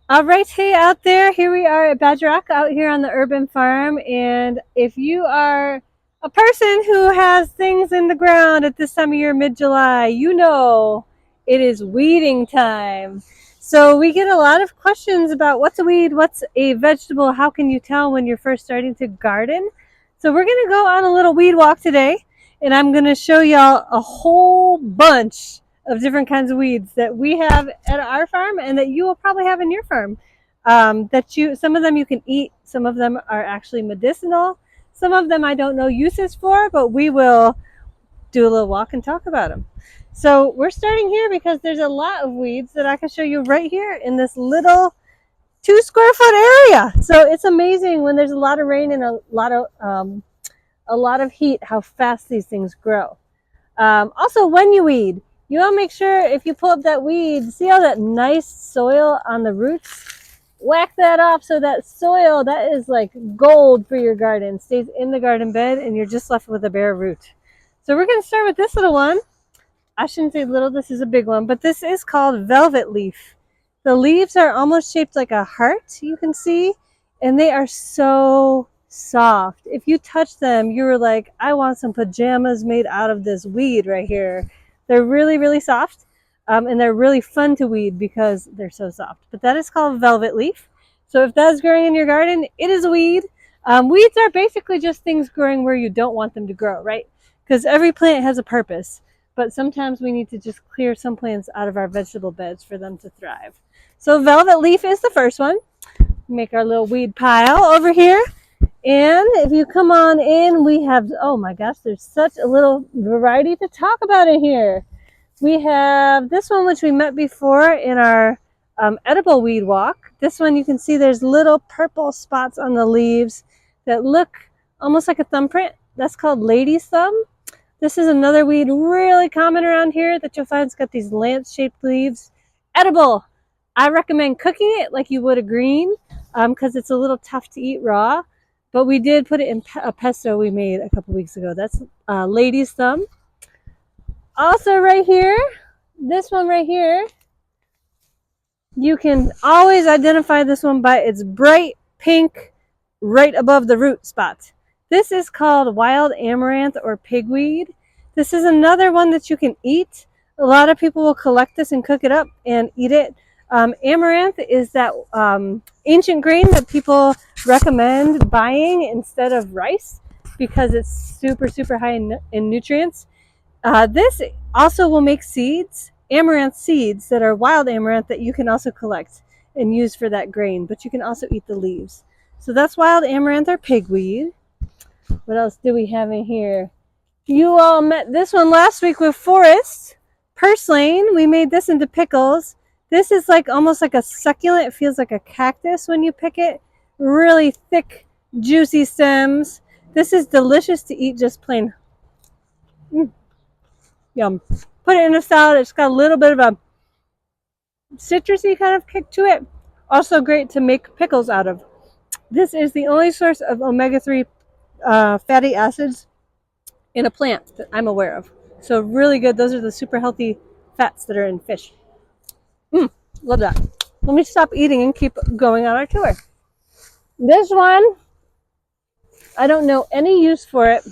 All right, hey out there. Here we are at Badger Rock out here on the urban farm. And if you are a person who has things in the ground at this time of year, mid July, you know it is weeding time. So we get a lot of questions about what's a weed, what's a vegetable, how can you tell when you're first starting to garden? So we're going to go on a little weed walk today, and I'm going to show y'all a whole bunch of different kinds of weeds that we have at our farm and that you will probably have in your farm. Some of them you can eat, some of them are actually medicinal, some of them I don't know uses for, but we will do a little walk and talk about them. So we're starting here because there's a lot of weeds that I can show you right here in this little 2 square foot area. So it's amazing when there's a lot of rain and a lot of heat how fast these things grow. Also, when you weed, you want to make sure if you pull up that weed, see all that nice soil on the roots? Whack that off so that soil, that is like gold for your garden, stays in the garden bed and you're just left with a bare root. So we're going to start with this little one. I shouldn't say little, this is a big one, but this is called velvet leaf. The leaves are almost shaped like a heart, you can see, and they are so soft. If you touch them, you're like, I want some pajamas made out of this weed right here. They're really, really soft, and they're really fun to weed because they're so soft. But that is called velvet leaf. So if that's growing in your garden, it is a weed. Weeds are basically just things growing where you don't want them to grow, right? Because every plant has a purpose, but sometimes we need to just clear some plants out of our vegetable beds for them to thrive. So velvet leaf is the first one. Make our little weed pile over here. And if you come on in, we have, oh my gosh, there's such a little variety to talk about in here. We have this one, which we met before in our edible weed walk. This one, you can see there's little purple spots on the leaves that look almost like a thumbprint. That's called lady's thumb. This is another weed really common around here that you'll find. It's got these lance-shaped leaves. Edible. I recommend cooking it like you would a green because it's a little tough to eat raw. But we did put it in a pesto we made a couple weeks ago. That's lady's thumb. Also right here, this one right here, you can always identify this one by its bright pink right above the root spot. This is called wild amaranth or pigweed. This is another one that you can eat. A lot of people will collect this and cook it up and eat it. Amaranth is that ancient grain that people recommend buying instead of rice because it's super, super high in nutrients. This also will make seeds, amaranth seeds that are wild amaranth that you can also collect and use for that grain, but you can also eat the leaves. So that's wild amaranth or pigweed. What else do we have in here? You all met this one last week with Forrest. Purslane, we made this into pickles. This is like almost like a succulent. It feels like a cactus when you pick it. Really thick, juicy stems. This is delicious to eat just plain. Yum. Put it in a salad. It's got a little bit of a citrusy kind of kick to it. Also great to make pickles out of. This is the only source of omega-3 fatty acids in a plant that I'm aware of. So really good. Those are the super healthy fats that are in fish. Love that. Let me stop eating and keep going on our tour. This one, I don't know any use for it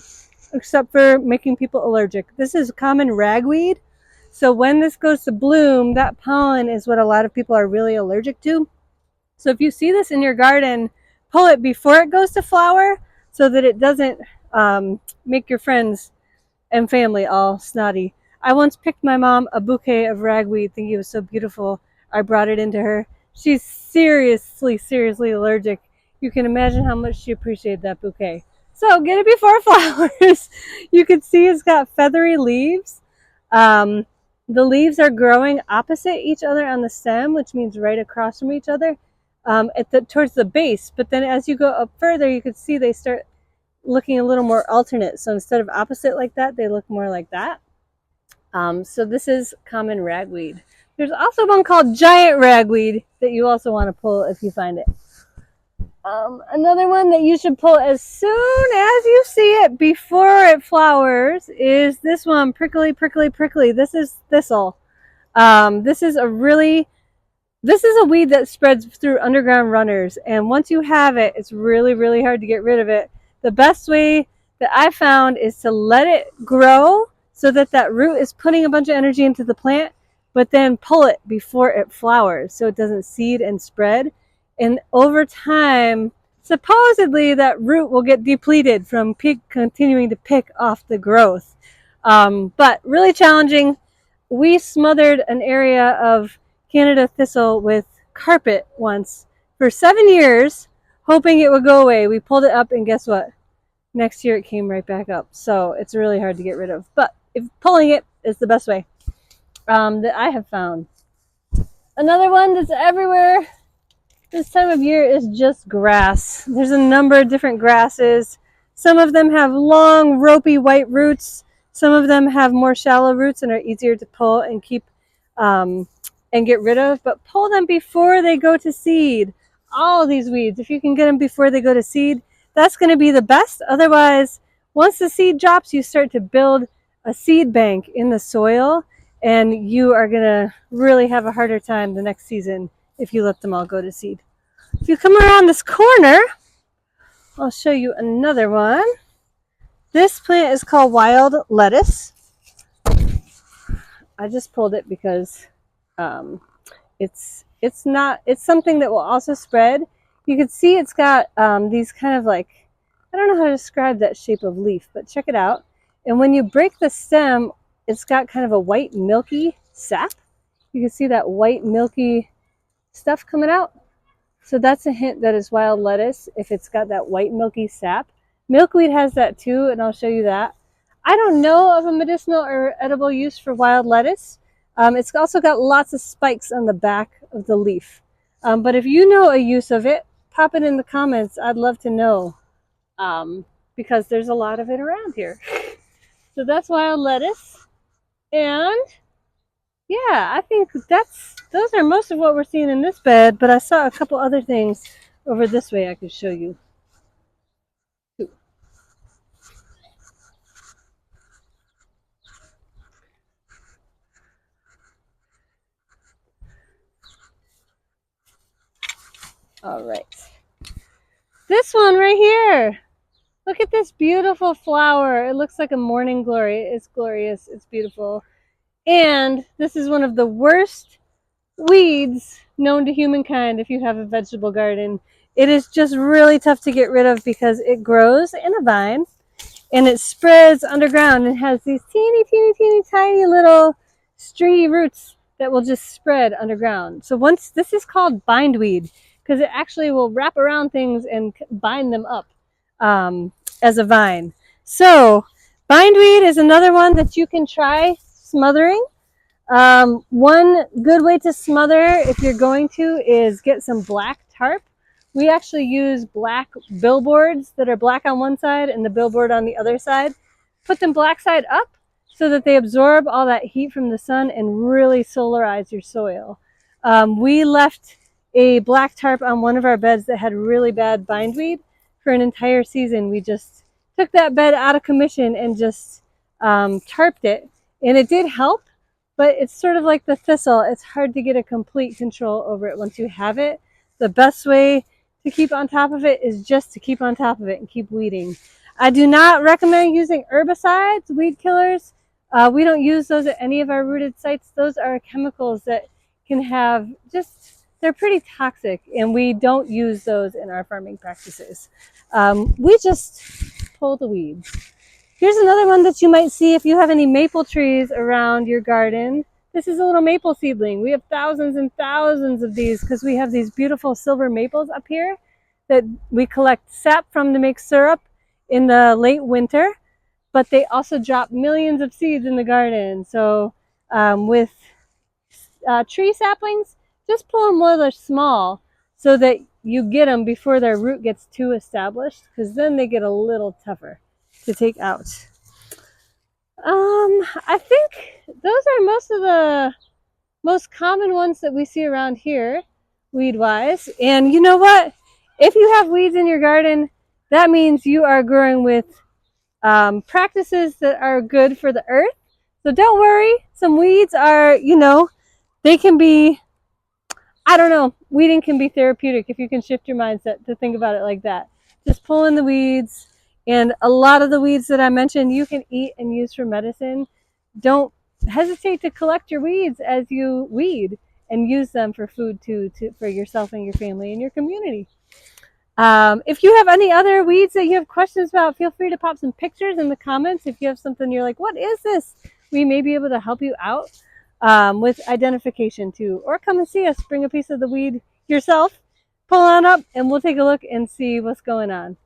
except for making people allergic. This is common ragweed. So when this goes to bloom, that pollen is what a lot of people are really allergic to. So if you see this in your garden, pull it before it goes to flower so that it doesn't make your friends and family all snotty. I once picked my mom a bouquet of ragweed thinking it was so beautiful. I brought it into her. She's seriously, seriously allergic. You can imagine how much she appreciated that bouquet. So get it before flowers. You can see it's got feathery leaves. The leaves are growing opposite each other on the stem, which means right across from each other towards the base. But then as you go up further, you can see they start looking a little more alternate. So instead of opposite like that, they look more like that. So this is common ragweed. There's also one called giant ragweed that you also want to pull if you find it. Another one that you should pull as soon as you see it before it flowers is this one, prickly, prickly, prickly. This is thistle. This is a really This is a weed that spreads through underground runners, and once you have it, it's really, really hard to get rid of it. The best way that I found is to let it grow so that that root is putting a bunch of energy into the plant, but then pull it before it flowers so it doesn't seed and spread. And over time, supposedly that root will get depleted from continuing to pick off the growth. But really challenging. We smothered an area of Canada thistle with carpet once for 7 years, hoping it would go away. We pulled it up, and guess what? Next year it came right back up. So it's really hard to get rid of. But if pulling it is the best way that I have found. Another one that's everywhere this time of year is just grass. There's a number of different grasses. Some of them have long, ropey white roots. Some of them have more shallow roots and are easier to pull and keep and get rid of, but pull them before they go to seed. All these weeds, if you can get them before they go to seed, that's going to be the best. Otherwise, once the seed drops, you start to build a seed bank in the soil, and you are going to really have a harder time the next season if you let them all go to seed. If you come around this corner, I'll show you another one. This plant is called wild lettuce. I just pulled it because it's something that will also spread. You can see it's got these kind of like, I don't know how to describe that shape of leaf, but check it out. And when you break the stem, it's got kind of a white milky sap. You can see that white milky stuff coming out. So that's a hint that it's wild lettuce if it's got that white milky sap. Milkweed has that too, and I'll show you that. I don't know of a medicinal or edible use for wild lettuce. It's also got lots of spikes on the back of the leaf. But if you know a use of it, pop it in the comments. I'd love to know because there's a lot of it around here. So that's wild lettuce. And yeah, I think those are most of what we're seeing in this bed, but I saw a couple other things over this way I could show you. All right. This one right here. Look at this beautiful flower. It looks like a morning glory. It's glorious. It's beautiful. And this is one of the worst weeds known to humankind if you have a vegetable garden. It is just really tough to get rid of because it grows in a vine and it spreads underground and has these teeny, teeny, teeny, tiny little stringy roots that will just spread underground. So this is called bindweed because it actually will wrap around things and bind them up as a vine. So bindweed is another one that you can try smothering. One good way to smother, if you're going to, is get some black tarp. We actually use black billboards that are black on one side and the billboard on the other side. Put them black side up so that they absorb all that heat from the sun and really solarize your soil. We left a black tarp on one of our beds that had really bad bindweed for an entire season. We just took that bed out of commission and just tarped it, and it did help. But it's sort of like the thistle. It's hard to get a complete control over it once you have it. The best way to keep on top of it is just to keep on top of it and keep weeding. I do not recommend using herbicides, weed killers. We don't use those at any of our rooted sites. Those are chemicals that can have they're pretty toxic, and we don't use those in our farming practices. We just pull the weeds. Here's another one that you might see if you have any maple trees around your garden. This is a little maple seedling. We have thousands and thousands of these because we have these beautiful silver maples up here that we collect sap from to make syrup in the late winter, but they also drop millions of seeds in the garden. So with tree saplings, just pull them while they're small so that you get them before their root gets too established, because then they get a little tougher to take out. I think those are most of the most common ones that we see around here, weed-wise. And you know what? If you have weeds in your garden, that means you are growing with practices that are good for the earth. So don't worry. Some weeds are, they can be I don't know. Weeding can be therapeutic if you can shift your mindset to think about it like that. Just pull in the weeds, and a lot of the weeds that I mentioned you can eat and use for medicine. Don't hesitate to collect your weeds as you weed and use them for food too, for yourself and your family and your community. If you have any other weeds that you have questions about, feel free to pop some pictures in the comments. If you have something you're like, what is this? We may be able to help you out with identification too. Or come and see us, bring a piece of the weed yourself, pull on up, and we'll take a look and see what's going on.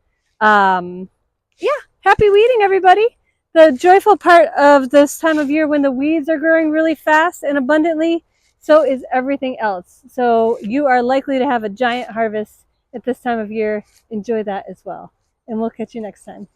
Yeah, happy weeding, everybody. The joyful part of this time of year when the weeds are growing really fast and abundantly, so is everything else. So you are likely to have a giant harvest at this time of year. Enjoy that as well. And we'll catch you next time.